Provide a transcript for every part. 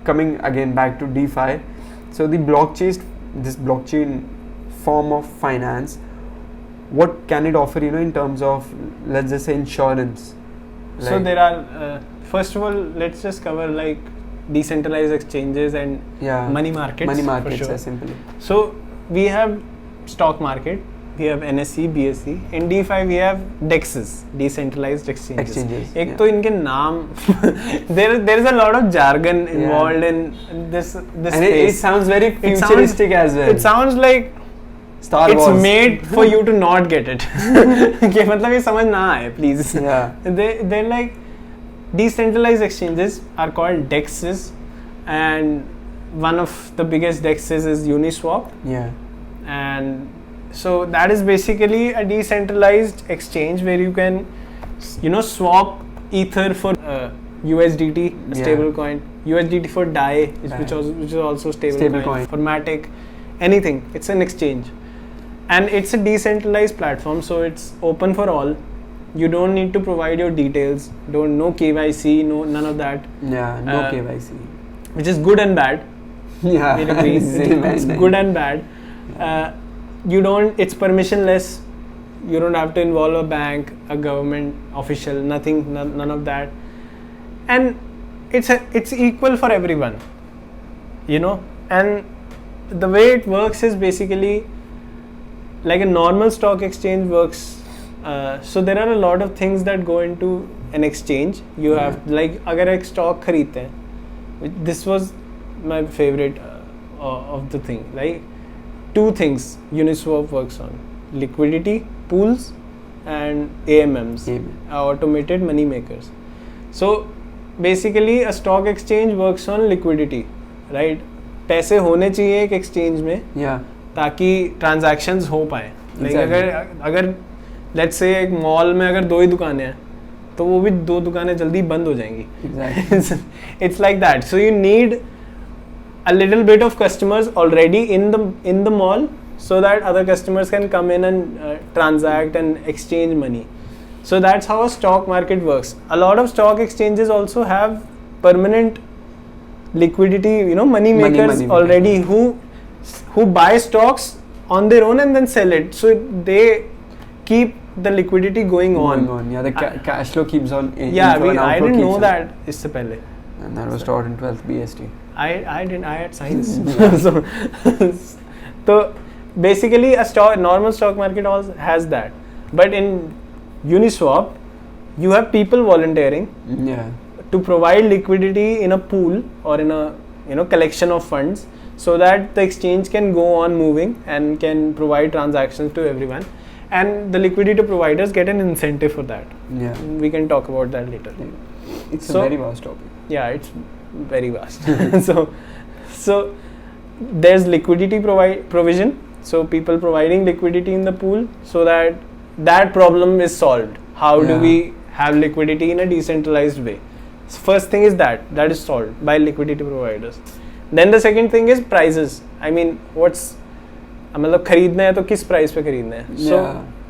coming again back to DeFi. So this blockchain form of finance, what can it offer, in terms of, let's just say, insurance? So there are, first of all, let's just cover like decentralized exchanges and money markets. Money markets, for sure. simply. So we have stock market, we have NSE, BSE. In DeFi we have DEXs, decentralized exchanges. एक तो इनके नाम there is a lot of jargon involved in this and space. It sounds very futuristic as well. It sounds like Star Wars. It's made for you to not get it. कि मतलब ये समझ ना आए, please. Yeah. They're like decentralized exchanges are called DEXs, and one of the biggest DEXs is Uniswap. Yeah. And so that is basically a decentralized exchange where you can, swap Ether for USDT, a stable coin, USDT for DAI, which is also stable coin, for Matic, anything. It's an exchange. And it's a decentralized platform, so it's open for all. You don't need to provide your details. No KYC, none of that. Yeah, no KYC. Which is good and bad. Yeah, it's good and bad. It's permissionless. You don't have to involve a bank, a government official, nothing, none of that. And it's equal for everyone, and the way it works is basically like a normal stock exchange works. So there are a lot of things that go into an exchange. You have, like, अगर एक stock खरीदते हैं, this was my favorite of the thing. Like, two things Uniswap works on: liquidity pools and AMMs, automated money makers. So basically a stock exchange works on liquidity, right? पैसे होने चाहिए एक exchange में, ताकि transactions हो पाए. Like अगर let's say एक mall में अगर 2 ही दुकानें हैं, तो वो भी 2 दुकानें जल्दी बंद हो जाएंगी. Exactly. It's like that. So you need a little bit of customers already in the mall, so that other customers can come in and transact and exchange money. So that's how a stock market works. A lot of stock exchanges also have permanent liquidity, money makers already who buy stocks on their own and then sell it. So they keep the liquidity going on. Yeah, the cash flow keeps on. I didn't know that इससे पहले. And that was taught in 12th BST. I didn't. I had science. So basically, normal stock market also has that. But in Uniswap, you have people volunteering to provide liquidity in a pool or in a collection of funds, so that the exchange can go on moving and can provide transactions to everyone. And the liquidity providers get an incentive for that. Yeah. We can talk about that later. It's a very vast topic. Yeah, it's very vast. So there's liquidity provision. So people providing liquidity in the pool, so that problem is solved. How do we have liquidity in a decentralized way? So first thing is that is solved by liquidity providers. Then the second thing is prices. I mean, मतलब खरीदना है तो किस price पे खरीदना है? So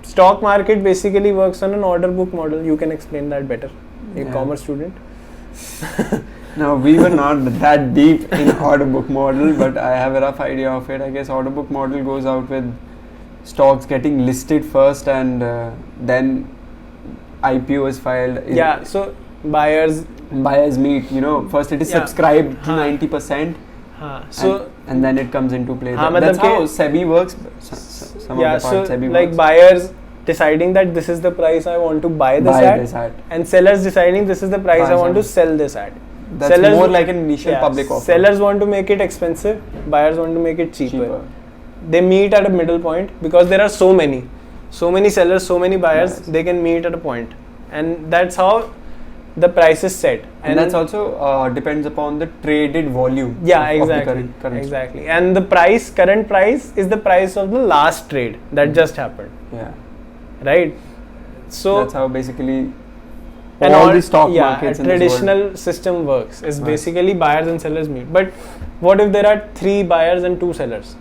stock market basically works on an order book model. You can explain that better. You're a commerce student. No, we were not that deep in order book model, but I have a rough idea of it. I guess order book model goes out with stocks getting listed first, and then IPO is filed. So buyers meet. First it is subscribed to 90%. And then it comes into play. That's how SEBI works. SEBI like works. Buyers deciding that this is the price I want to buy this at, and sellers deciding this is the price I want to sell this at. That's sellers, more like an initial public offer. Sellers want to make it expensive, buyers want to make it cheaper. They meet at a middle point because there are so many sellers, so many buyers. They can meet at a point, and that's how the price is set. And that's also depends upon the traded volume. Of the currency. Exactly. And the current price is the price of the last trade that just happened. Yeah. Right. So that's how basically all the stock markets in traditional system works. Is basically buyers and sellers meet. But what if there are 3 buyers and 2 sellers?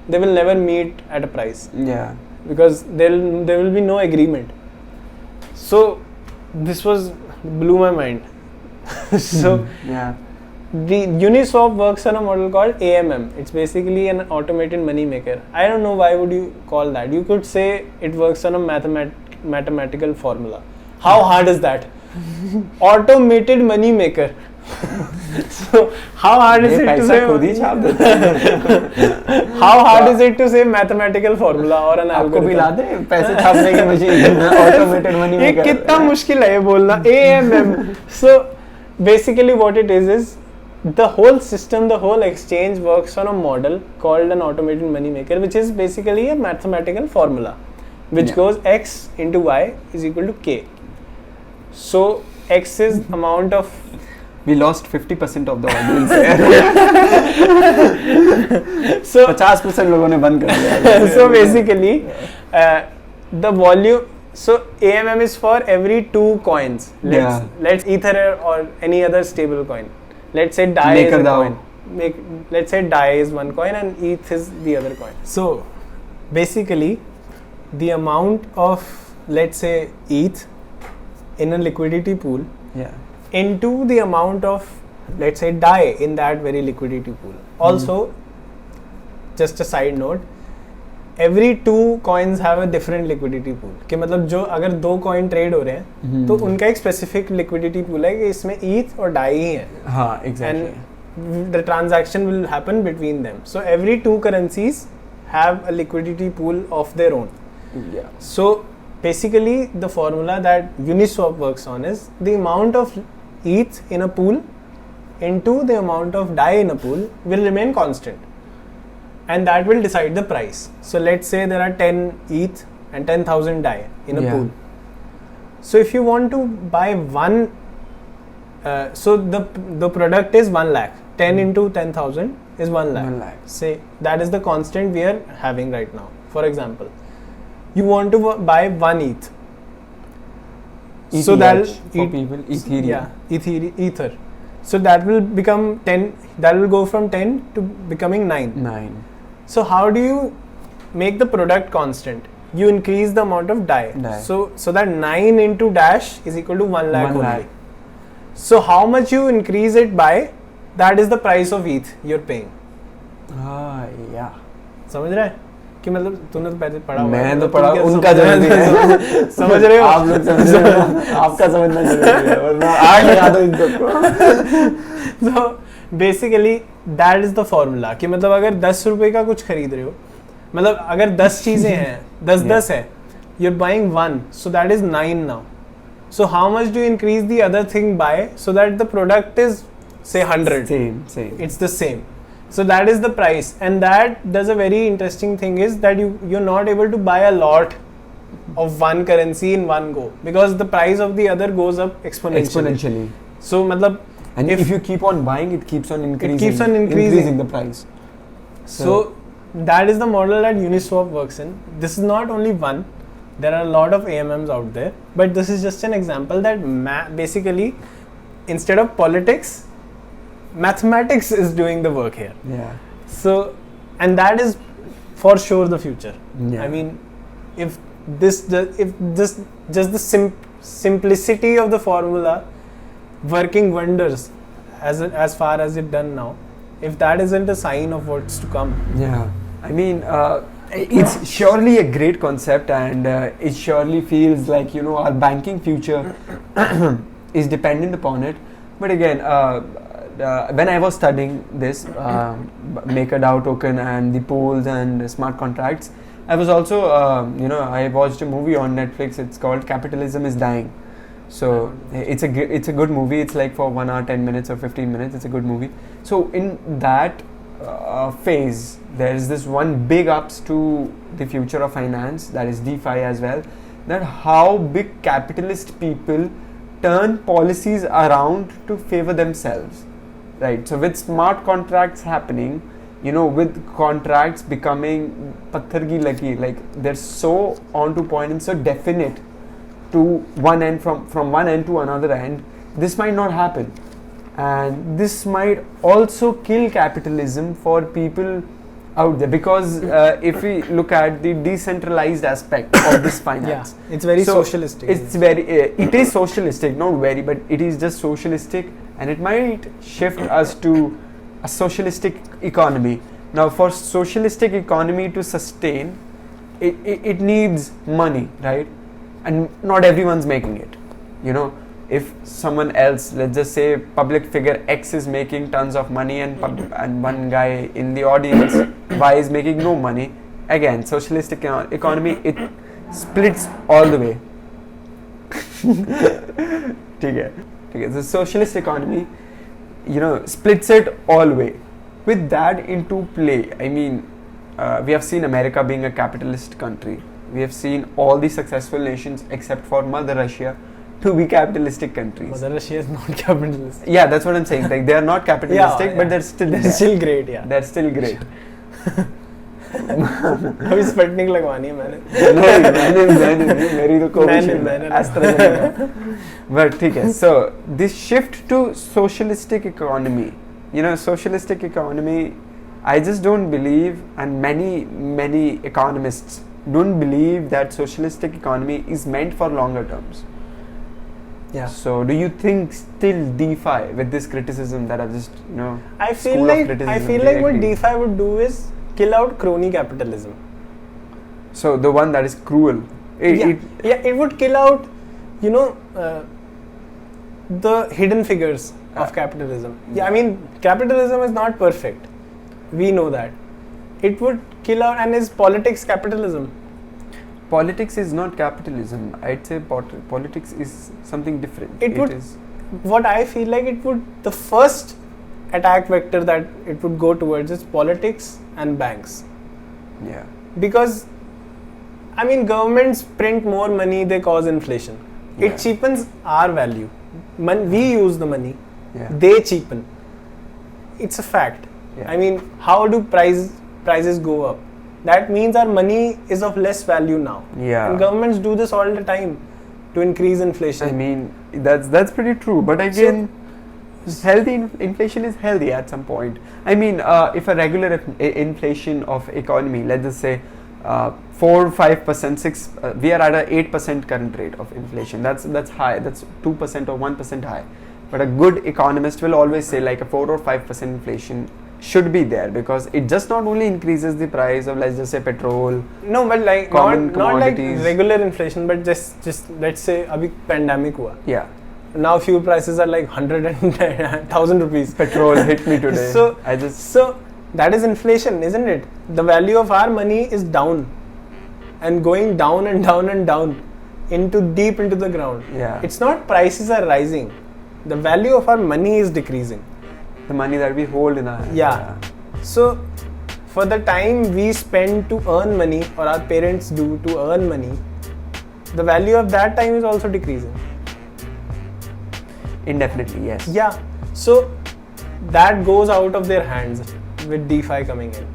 They will never meet at a price. Yeah. Because there will be no agreement. So this blew my mind. So the Uniswap works on a model called AMM. It's basically an automated money maker. I don't know why would you call that. You could say it works on a mathematical formula. How hard is that? Automated money maker. So how hard is it to say? How hard is it to say mathematical formula or an आपको algorithm? भी ला दे पैसे छापने की machine automated money ये maker कितना मुश्किल है ये बोलना AMM. So basically what it is the whole system, the whole exchange works on a model called an automated money maker, which is basically a mathematical formula which Yeah. goes x into y is equal to k. So x is amount of we lost 50% of the audience so 50% लोगों ने बंद कर दिया so basically the volume, so AMM is for every 2 coins. Let's Ether or any other stable coin. Let's say DAI is a MakerDAO. coin. Let's say DAI is one coin and ETH is the other coin. So basically the amount of, let's say, ETH in a liquidity pool yeah into the amount of, let's say, DAI in that very liquidity pool. Also, just a side note, every 2 coins have a different liquidity pool. कि मतलब जो अगर 2 coin trade हो रहे हैं तो उनका एक specific liquidity pool है कि इसमें ETH और DAI ही है. हाँ exactly And the transaction will happen between them. So every 2 currencies have a liquidity pool of their own. yeah So basically the formula that Uniswap works on is the amount of ETH in a pool into the amount of DAI in a pool will remain constant, and that will decide the price. So let's say there are 10 ETH and 10,000 DAI in a Yeah. pool. So if you want to buy one, so the product is 1 lakh. 10 into 10,000 is 1 lakh. 1 lakh. Say that is the constant we are having right now. For example, you want to buy 1 ETH. So that for people Ethereum yeah, Ether. So that will become 10. That will go from 10 to becoming 9. 9 So how do you make the product constant? You increase the amount of DAI. So that 9 into dash is equal to 1 lakh 1 only. lakh. So how much you increase it by, that is the price of ETH you're paying. yeah समझ रहा है कि मतलब तूने तो पहले पढ़ा हुआ है, मैं तो मतलब पढ़ा तुम क्या उनका समझ जरूरी रहे हो? है समझ रहे हो आप लोग समझ रहे हो आपका समझना जरूरी है वरना आग लगा दो इन सबको So basically that is the formula कि मतलब अगर 10 रुपए का कुछ खरीद रहे हो, मतलब अगर 10 चीजें हैं 10 है, you're buying 1, so that is 9 now. So how much do you increase the other thing by so that the product is say 100? same It's the same. So that is the price, and that does a very interesting thing is that you're not able to buy a lot of one currency in one go because the price of the other goes up exponentially. So मतलब and if you keep on buying it keeps on increasing the price. So that is the model that Uniswap works in. This is not only one. There are a lot of AMMs out there, but this is just an example that basically instead of politics, mathematics is doing the work here. yeah So, and that is for sure the future. Yeah. I mean, if just the simplicity of the formula working wonders as far as it done now, if that isn't a sign of what's to come. Yeah, I mean, it's surely a great concept, and it surely feels like our banking future is dependent upon it. But again, when I was studying this MakerDAO token and the pools and smart contracts, I was also I watched a movie on Netflix. It's called Capitalism is Dying. So it's a good movie. It's like for 1 hour, 10 minutes or 15 minutes. It's a good movie. So in that phase, there is this one big ups to the future of finance, that is DeFi as well. That how big capitalist people turn policies around to favor themselves, right? So with smart contracts happening, with contracts becoming patthar ki laki, like they're so on to point and so definite to one end from one end to another end, this might not happen, and this might also kill capitalism for people out there, because if we look at the decentralized aspect of this finance, Yeah, it's very socialistic. It's very it is socialistic, not very, but it is just socialistic and it might shift us to a socialistic economy. Now, for socialistic economy to sustain, it needs money, right? And not everyone's making it. You know, if someone else, let's just say public figure X is making tons of money, and one guy in the audience Y is making no money, again, socialistic economy, it splits all the way. Okay, the socialist economy, you know, splits it all the way. With that into play, I mean, we have seen America being a capitalist country. We have seen all the successful nations except for Mother Russia to be capitalistic countries. Mother Russia is not capitalist. Yeah, that's what I'm saying. Like, they are not capitalistic, but they're still great. Yeah, they're still great. अभी Sputnik लगवानी है मैंने. नहीं, मेरी तो Covishield है, AstraZeneca. But ठीक है. So this shift to socialistic economy, you know, socialistic economy, I just don't believe, and many economists don't believe that socialistic economy is meant for longer terms. Yeah. So do you think still DeFi, with this criticism that I've just, you know, I feel like what DeFi would do is kill out crony capitalism. So the one that is cruel. It would kill out, you know, the hidden figures of capitalism. Yeah, I mean, capitalism is not perfect. We know that. It would kill out, and is politics capitalism? Politics is not capitalism. I'd say politics is something different. What I feel like it would, the first attack vector that it would go towards is politics and banks. Yeah. Because, I mean, governments print more money, they cause inflation. Yeah. It cheapens our value. We use the money. Yeah. They cheapen. It's a fact. Yeah. I mean, how do prices go up? That means our money is of less value now. Yeah. And governments do this all the time to increase inflation. I mean, that's pretty true. But again, healthy inflation is healthy at some point. I mean, if a regular inflation of economy, let's just say 4-5%, 6, we are at a 8% current rate of inflation. That's high. That's 2% or 1% high. But a good economist will always say like a 4 or 5% inflation should be there, because it just not only increases the price of, let's just say, petrol. No, but like not like regular inflation, but just let's say abhi pandemic hua. Yeah. Now fuel prices are like 100 and 1,000 rupees. Petrol hit me today. So that is inflation, isn't it? The value of our money is down and going down and down and down deep into the ground. Yeah. It's not prices are rising. The value of our money is decreasing. The money that we hold in our hands. Yeah. So for the time we spend to earn money, or our parents do to earn money, the value of that time is also decreasing. Indefinitely, yes. Yeah. So that goes out of their hands with DeFi coming in.